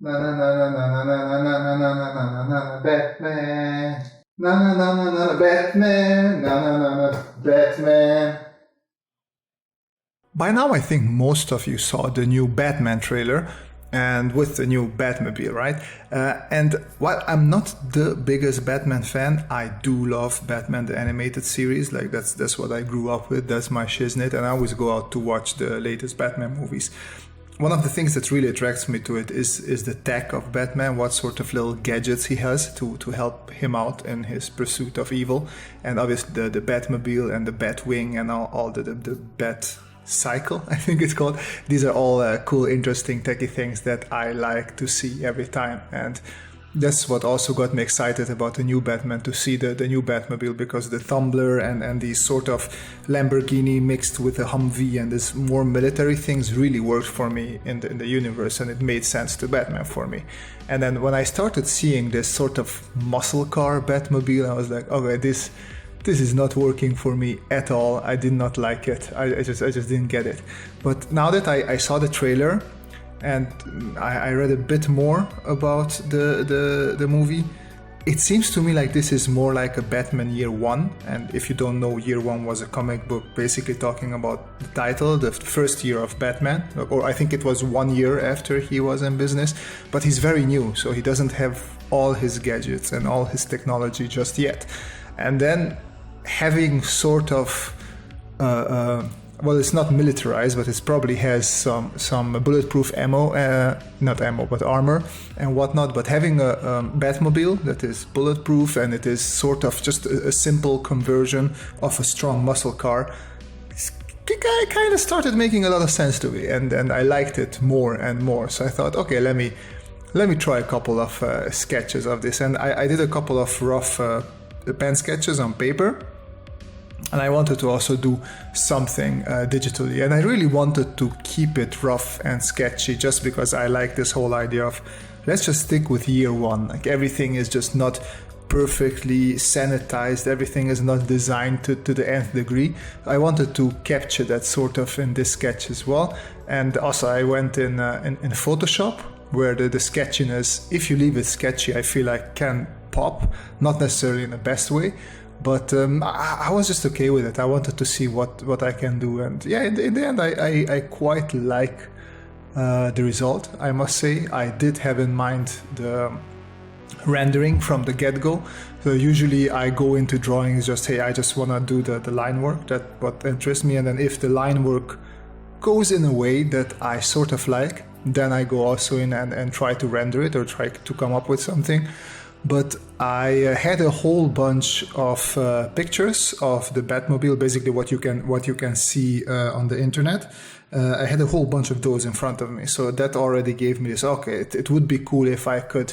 Na na na na na na na na na na na na na na Batman. Na na na na na Batman. Na na na na Batman. By now, I think most of you saw the new Batman trailer, and with the new Batmobile, right? And while I'm not the biggest Batman fan, I do love Batman the animated series. Like that's what I grew up with. That's my shiznit, and I always go out to watch the latest Batman movies. One of the things that really attracts me to it is the tech of Batman, what sort of little gadgets he has to help him out in his pursuit of evil. And obviously the Batmobile and the Batwing and all the Bat cycle, I think it's called. These are all cool, interesting, techie things that I like to see every time. And that's what also got me excited about the new Batman, to see the new Batmobile, because the Tumbler and these sort of Lamborghini mixed with a Humvee and this more military things really worked for me in the universe, and it made sense to Batman for me. And then when I started seeing this sort of muscle car Batmobile, I was like, okay, this is not working for me at all. I did not like it. I just didn't get it. But now that I saw the trailer, and I read a bit more about the movie, it seems to me like this is more like a Batman Year One. And if you don't know, Year One was a comic book basically talking about the title, the first year of Batman, or I think it was 1 year after he was in business. But he's very new, so he doesn't have all his gadgets and all his technology just yet. And then having sort of well, it's not militarized, but it probably has some bulletproof ammo, not ammo, but armor and whatnot. But having a Batmobile that is bulletproof, and it is sort of just a simple conversion of a strong muscle car, it kind of started making a lot of sense to me, and I liked it more and more. So I thought, okay, let me try a couple of sketches of this, and I did a couple of rough pen sketches on paper. And I wanted to also do something digitally. And I really wanted to keep it rough and sketchy, just because I like this whole idea of, let's just stick with Year One. Like, everything is just not perfectly sanitized. Everything is not designed to the nth degree. I wanted to capture that sort of in this sketch as well. And also I went in Photoshop, where the sketchiness, if you leave it sketchy, I feel like can pop, not necessarily in the best way. But I was just okay with it. I wanted to see what I can do. And yeah, in the end, I quite like the result, I must say. I did have in mind the rendering from the get-go. So usually I go into drawings just, hey, I just want to do the line work. That's what interests me. And then if the line work goes in a way that I sort of like, then I go also in and try to render it or try to come up with something. But I had a whole bunch of pictures of the Batmobile, basically what you can see on the internet. I had a whole bunch of those in front of me, so that already gave me this. Okay, it would be cool if I could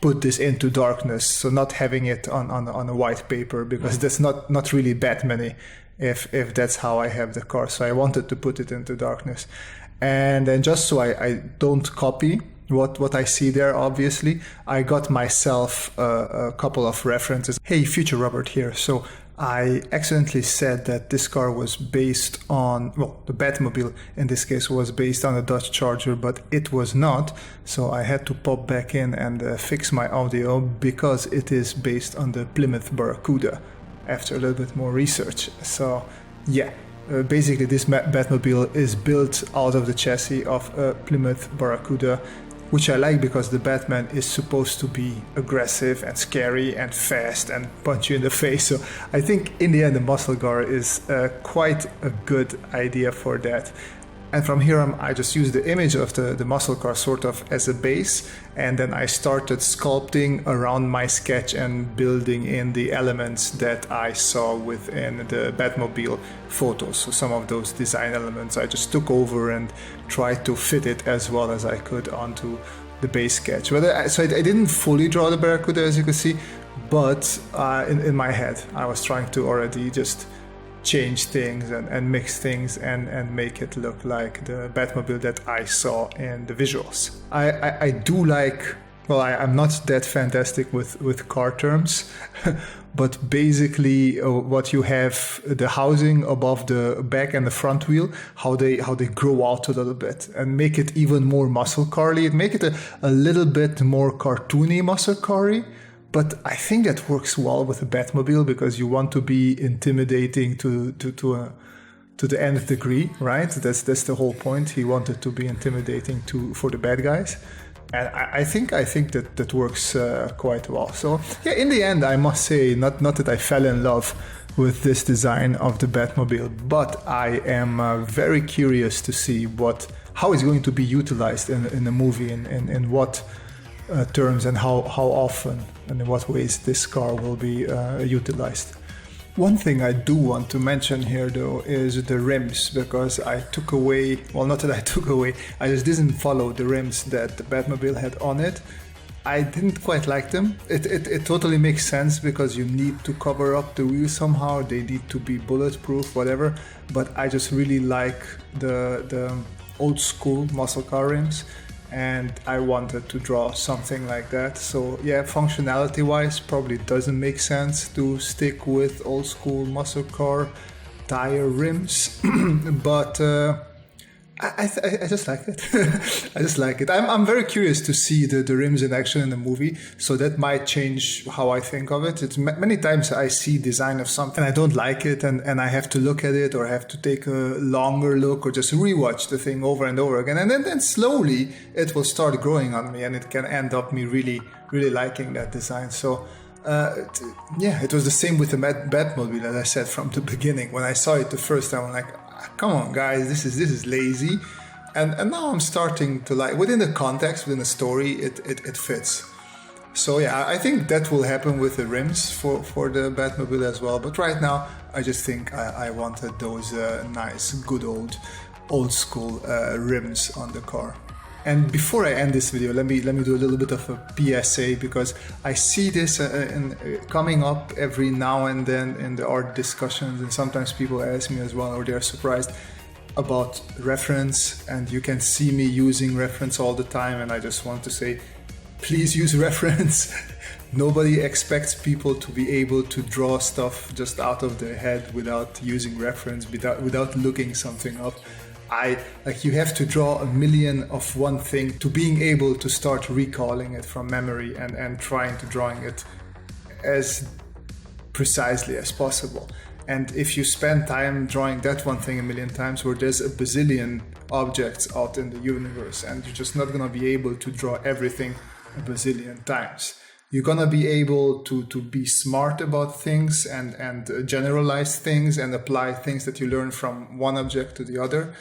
put this into darkness, so not having it on a white paper, because that's not really Batman-y if that's how I have the car. So I wanted to put it into darkness, and then just so I don't copy what I see there, obviously, I got myself a couple of references. Hey, Future Robert here. So I accidentally said that this car was based on, well, the Batmobile in this case was based on a Dodge Charger, but it was not. So I had to pop back in and fix my audio, because it is based on the Plymouth Barracuda after a little bit more research. So yeah. Basically, this Batmobile is built out of the chassis of a Plymouth Barracuda, which I like because the Batman is supposed to be aggressive and scary and fast and punch you in the face. So I think in the end the muscle car is quite a good idea for that. And from here on, I just used the image of the muscle car sort of as a base, and then I started sculpting around my sketch and building in the elements that I saw within the Batmobile photos. So some of those design elements I just took over and tried to fit it as well as I could onto the base sketch. So I didn't fully draw the Barracuda, as you can see, but in my head I was trying to already just change things and mix things and make it look like the Batmobile that I saw in the visuals. I do like, well, I'm not that fantastic with car terms, but basically what you have, the housing above the back and the front wheel, how they grow out a little bit and make it even more muscle carly. Make it a little bit more cartoony muscle carry. But I think that works well with a Batmobile because you want to be intimidating to the nth degree, right? That's the whole point. He wanted to be intimidating for the bad guys, and I think that works quite well. So yeah, in the end, I must say, not that I fell in love with this design of the Batmobile, but I am very curious to see how it's going to be utilized in the movie, in what terms and how often and in what ways this car will be utilized. One thing I do want to mention here though is the rims, because I took away, well, not that I took away, I just didn't follow the rims that the Batmobile had on it. I didn't quite like them. It totally makes sense because you need to cover up the wheels somehow, they need to be bulletproof, whatever, but I just really like the old school muscle car rims, and I wanted to draw something like that. So yeah, functionality wise probably doesn't make sense to stick with old school muscle car tire rims, but I just like it. I just like it. I'm very curious to see the rims in action in the movie, so that might change how I think of it. It's many times I see design of something, I don't like it, and I have to look at it, or have to take a longer look, or just rewatch the thing over and over again, and then slowly it will start growing on me, and it can end up me really, really liking that design. So yeah, it was the same with the Batmobile, as I said from the beginning. When I saw it the first time, I'm like, come on guys, this is lazy, and now I'm starting to like, within the context, within the story, it fits. So yeah, I think that will happen with the rims for the Batmobile as well, but right now I just think I wanted those nice good old school rims on the car. And before I end this video, let me do a little bit of a PSA, because I see this coming up every now and then in the art discussions, and sometimes people ask me as well, or they're surprised about reference, and you can see me using reference all the time, and I just want to say, please use reference. Nobody expects people to be able to draw stuff just out of their head without using reference, without looking something up. You have to draw a million of one thing to being able to start recalling it from memory and trying to drawing it as precisely as possible. And if you spend time drawing that one thing a million times, where there's a bazillion objects out in the universe, and you're just not gonna be able to draw everything a bazillion times. You're gonna be able to be smart about things and generalize things and apply things that you learn from one object to the other,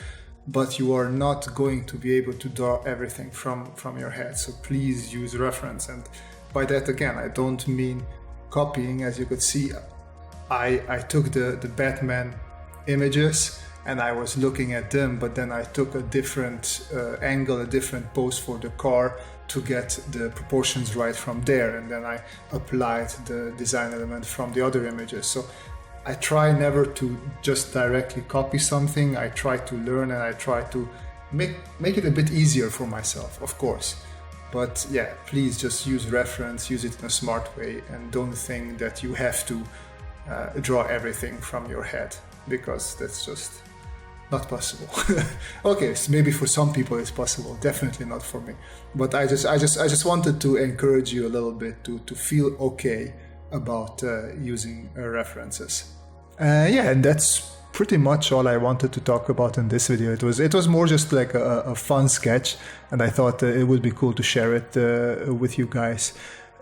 but you are not going to be able to draw everything from your head. So please use reference. And by that, again, I don't mean copying. As you could see, I took the Batman images and I was looking at them, but then I took a different angle, a different pose for the car to get the proportions right from there, and then I applied the design element from the other images. So I try never to just directly copy something. I try to learn, and I try to make it a bit easier for myself, of course. But yeah, please just use reference, use it in a smart way, and don't think that you have to draw everything from your head, because that's just not possible. Okay, so maybe for some people it's possible, definitely not for me. But I just wanted to encourage you a little bit to feel okay about using references. Yeah, and that's pretty much all I wanted to talk about in this video. It was more just like a fun sketch, and I thought it would be cool to share it with you guys.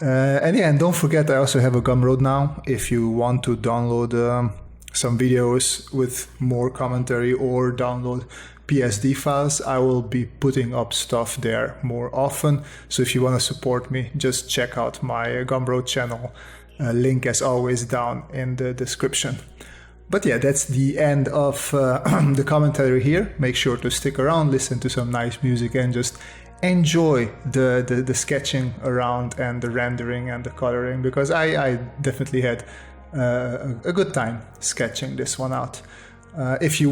And yeah, and don't forget, I also have a Gumroad now. If you want to download some videos with more commentary or download PSD files, I will be putting up stuff there more often. So if you want to support me, just check out my Gumroad channel. Link as always down in the description. But yeah, that's the end of the commentary here. Make sure to stick around, listen to some nice music, and just enjoy the sketching around and the rendering and the coloring, because I definitely had a good time sketching this one out. If you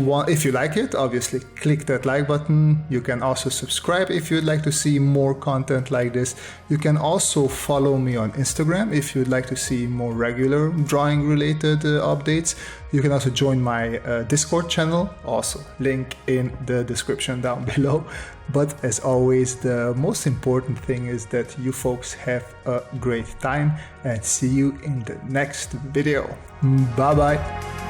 like it, obviously click that like button. You can also subscribe if you'd like to see more content like this. You can also follow me on Instagram if you'd like to see more regular drawing related updates. You can also join my Discord channel, also link in the description down below. But as always, the most important thing is that you folks have a great time, and see you in the next video. Bye bye.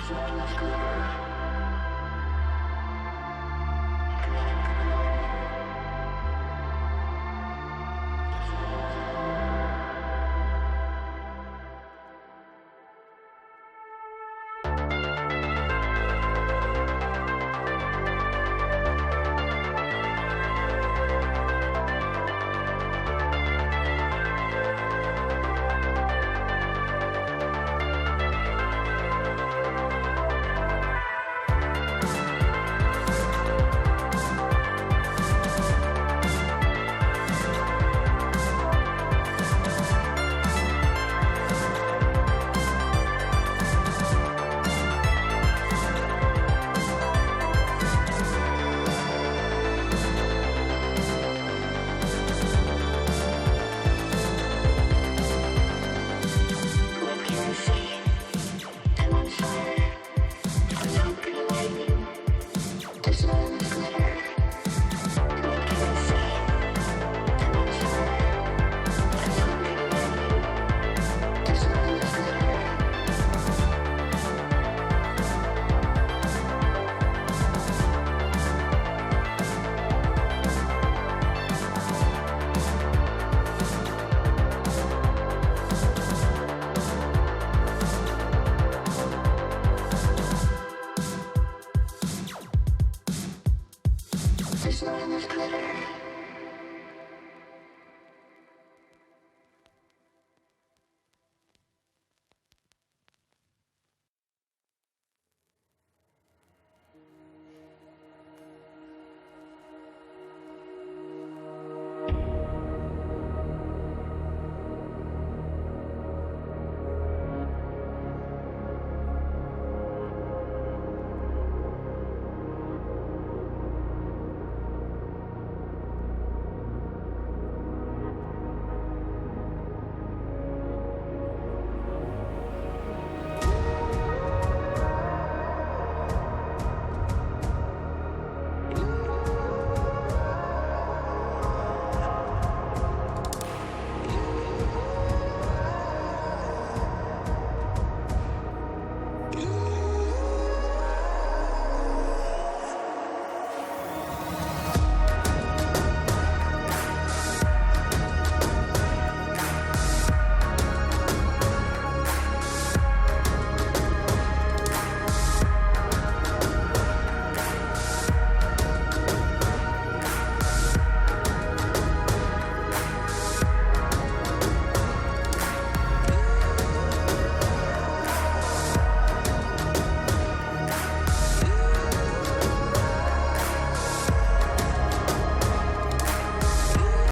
Soundcloud.